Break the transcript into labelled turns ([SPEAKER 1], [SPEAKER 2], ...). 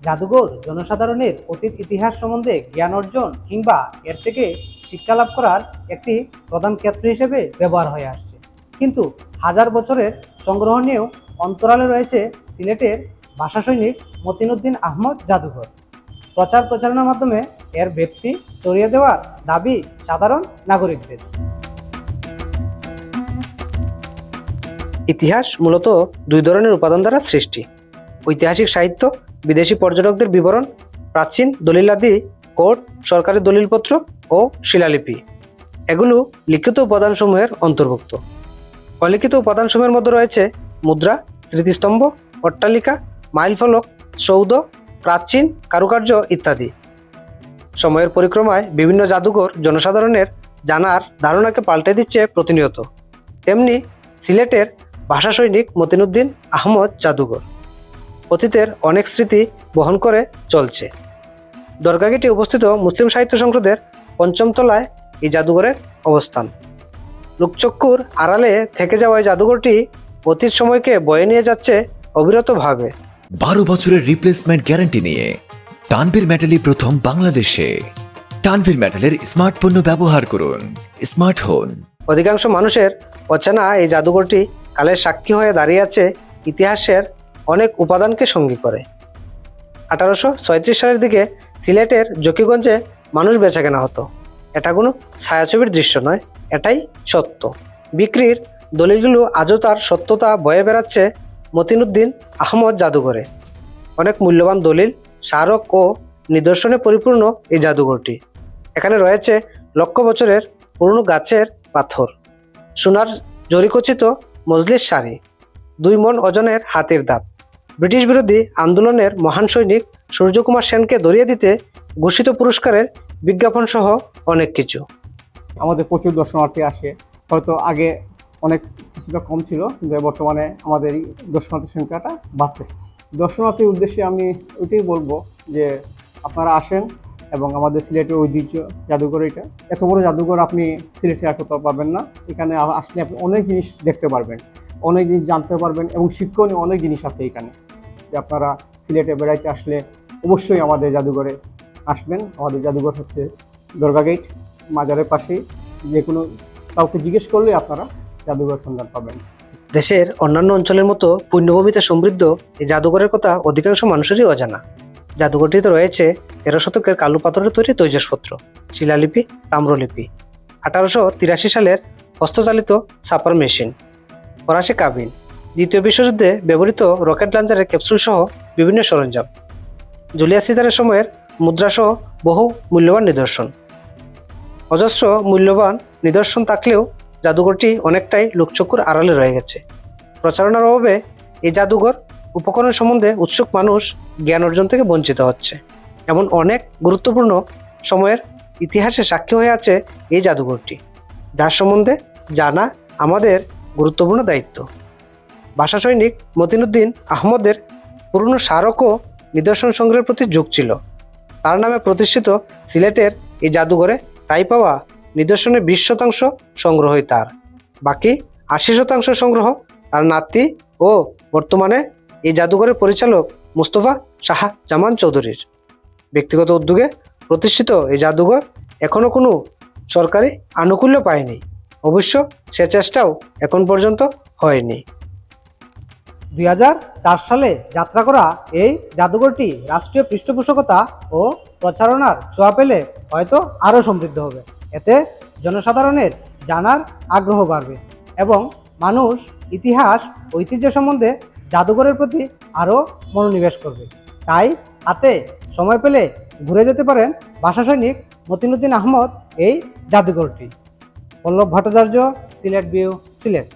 [SPEAKER 1] জাদুঘর জনসাধারণের অতীত ইতিহাস সম্বন্ধে জ্ঞান অর্জন কিংবা এর থেকে শিক্ষা লাভ করার একটি প্রধান ক্ষেত্র হিসেবে ব্যবহার হয়ে আসছে। কিন্তু হাজার বছরের সংগ্রহ নিয়েও অন্তরালে রয়েছে সিলেটের ভাষা সৈনিক মতিনুদ্দিন আহমদ জাদুঘর। প্রচার প্রচারণার মাধ্যমে এর ব্যাপ্তি ছড়িয়ে দেওয়ার দাবি সাধারণ নাগরিকদের।
[SPEAKER 2] ইতিহাস মূলত দুই ধরনের উপাদান দ্বারা সৃষ্টি: ঐতিহাসিক সাহিত্য, বিদেশি পর্যটকদের বিবরণ, প্রাচীন দলিলাদি, কোর্ট, সরকারি দলিলপত্র ও শিলালিপি। এগুলো লিখিত উপাদানসমূহের অন্তর্ভুক্ত। অলিখিত উপাদানসমূহের মধ্যে রয়েছে মুদ্রা, স্মৃতিস্তম্ভ, অট্টালিকা, মাইলফলক, সৌধ, প্রাচীন কারুকার্য ইত্যাদি। সময়ের পরিক্রমায় বিভিন্ন জাদুঘর জনসাধারণের জানার ধারণাকে পাল্টে দিচ্ছে প্রতিনিয়ত। তেমনি সিলেটের ভাষা সৈনিক মতিনুদ্দিন আহমদ জাদুঘর অতীতের অনেক স্মৃতি বহন করে চলছে। দরগাগেটে অবস্থিত মুসলিম সাহিত্য সংসদের ৫ম তলায় এই জাদুঘরের অবস্থান। লোকচক্ষুর আড়ালে থেকে যাওয়া এই জাদুঘরটি অতীত সময়কে বয়ে নিয়ে যাচ্ছে অবিরতভাবে।
[SPEAKER 3] ১২ বছরের রিপ্লেসমেন্ট গ্যারান্টি নিয়ে তানভীর মেটালি প্রথম বাংলাদেশে। তানভীর মেটালের স্মার্ট পণ্য ব্যবহার করুন, স্মার্ট হন।
[SPEAKER 2] অধিকাংশ মানুষের অচেনা এই জাদুঘরটি কালের সাক্ষী হয়ে দাঁড়িয়ে আছে ইতিহাসের অনেক উপাদানকে সঙ্গী করে। ১৮৩৬ সালের দিকে সিলেটের জকিগঞ্জে মানুষ বেচাকেনা হতো। এটা কোনো ছায়াছবির দৃশ্য নয়, এটাই সত্য। বিক্রির দলিলগুলো আজও তার সত্যতা বয়ে বেড়াচ্ছে মতিনুদ্দিন আহমদ জাদুঘরে। অনেক মূল্যবান দলিল, স্মারক ও নিদর্শনে পরিপূর্ণ এই জাদুঘরটি। এখানে রয়েছে লক্ষ বছরের পুরনো গাছের পাথর, সোনার জরিখচিত মজলিস শাড়ি, ২ মণ ওজনের হাতির দাঁত, ব্রিটিশ বিরোধী আন্দোলনের মহান সৈনিক সূর্যকুমার সেনকে ধরিয়ে দিতে ঘোষিত পুরস্কারের বিজ্ঞাপন সহ অনেক কিছু।
[SPEAKER 4] আমাদের প্রচুর দর্শনার্থী আসে। হয়তো আগে অনেক কিছুটা কম ছিল, কিন্তু বর্তমানে আমাদের এই দর্শনার্থীর সংখ্যাটা বাড়তেছে। দর্শনার্থীর উদ্দেশ্যে আমি ওইটাই বলবো যে আপনারা আসেন এবং আমাদের সিলেটের ঐতিহ্য জাদুঘর, এটা এত বড় জাদুঘর আপনি সিলেটে আর কোথাও পাবেন না। এখানে আসলে আপনি অনেক জিনিস দেখতে পারবেন, অনেক জিনিস জানতে পারবেন এবং শিক্ষণীয় অনেক জিনিস আছে এখানে। যে আপনারা সিলেটে বেড়াইতে আসলে অবশ্যই আমাদের জাদুঘরে আসবেন। আমাদের জাদুঘর হচ্ছে দরগাগেট মাজারের পাশেই। যে কোনো কাউকে জিজ্ঞেস করলে আপনারা জাদুঘর সন্ধান পাবেন।
[SPEAKER 2] দেশের অন্যান্য অঞ্চলের মতো পুণ্যভূমিতে সমৃদ্ধ এই জাদুঘরের কথা অধিকাংশ মানুষেরই অজানা। জাদুঘরটিতে রয়েছে ১৩ শতকের কালো পাথরের তৈরি তৈজসপত্র, শিলালিপি, তাম্রলিপি, ১৮৮৩ সালের হস্তচালিত ছাপার মেশিন, ফরাসি কাবিন, দ্বিতীয় বিশ্বযুদ্ধে ব্যবহৃত রকেট লঞ্চারের ক্যাপসুল সহ বিভিন্ন সরঞ্জাম, জুলিয়াস সিজারের সময়ের মুদ্রাসহ বহু মূল্যবান নিদর্শন। অজস্র মূল্যবান নিদর্শন থাকলেও জাদুঘরটি অনেকটাই লোকচক্ষুর আড়ালে রয়ে গেছে। প্রচারণার অভাবে এই জাদুঘর উপকরণ সম্বন্ধে উৎসুক মানুষ জ্ঞান অর্জন থেকে বঞ্চিত হচ্ছে। এমন অনেক গুরুত্বপূর্ণ সময়ের ইতিহাসে সাক্ষী হয়ে আছে এই জাদুঘরটি, যার সম্বন্ধে জানা আমাদের গুরুত্বপূর্ণ দায়িত্ব। ভাষা সৈনিক মতিনুদ্দিন আহমদের পুরনো স্মারক ও নিদর্শন সংগ্রহের প্রতি ঝোঁক ছিল। তার নামে প্রতিষ্ঠিত সিলেটের এই জাদুঘরে ঠাঁই পাওয়া নিদর্শনের ২০% সংগ্রহই তার। বাকি ৮০% সংগ্রহ তার নাতি ও বর্তমানে এই জাদুঘরের পরিচালক মুস্তফা শাহ জামান চৌধুরীর ব্যক্তিগত উদ্যোগে প্রতিষ্ঠিত এই জাদুঘর এখনও কোনো সরকারি আনুকূল্য পায়নি। অবশ্য সে চেষ্টাও এখন পর্যন্ত হয়নি।
[SPEAKER 1] ২০০৪ সালে যাত্রা করা এই জাদুঘরটি রাষ্ট্রীয় পৃষ্ঠপোষকতা ও প্রচারণার ছোঁয়া পেলে হয়তো আরও সমৃদ্ধ হবে। এতে জনসাধারণের জানার আগ্রহ বাড়বে এবং মানুষ ইতিহাস ঐতিহ্য সম্বন্ধে জাদুঘরের প্রতি আরও মনোনিবেশ করবে। তাই হাতে সময় পেলে ঘুরে যেতে পারেন ভাষা সৈনিক মতিনুদ্দিন আহমদ এই জাদুঘরটি। পল্লব ভট্টাচার্য, সিলেট ভিউ, সিলেট।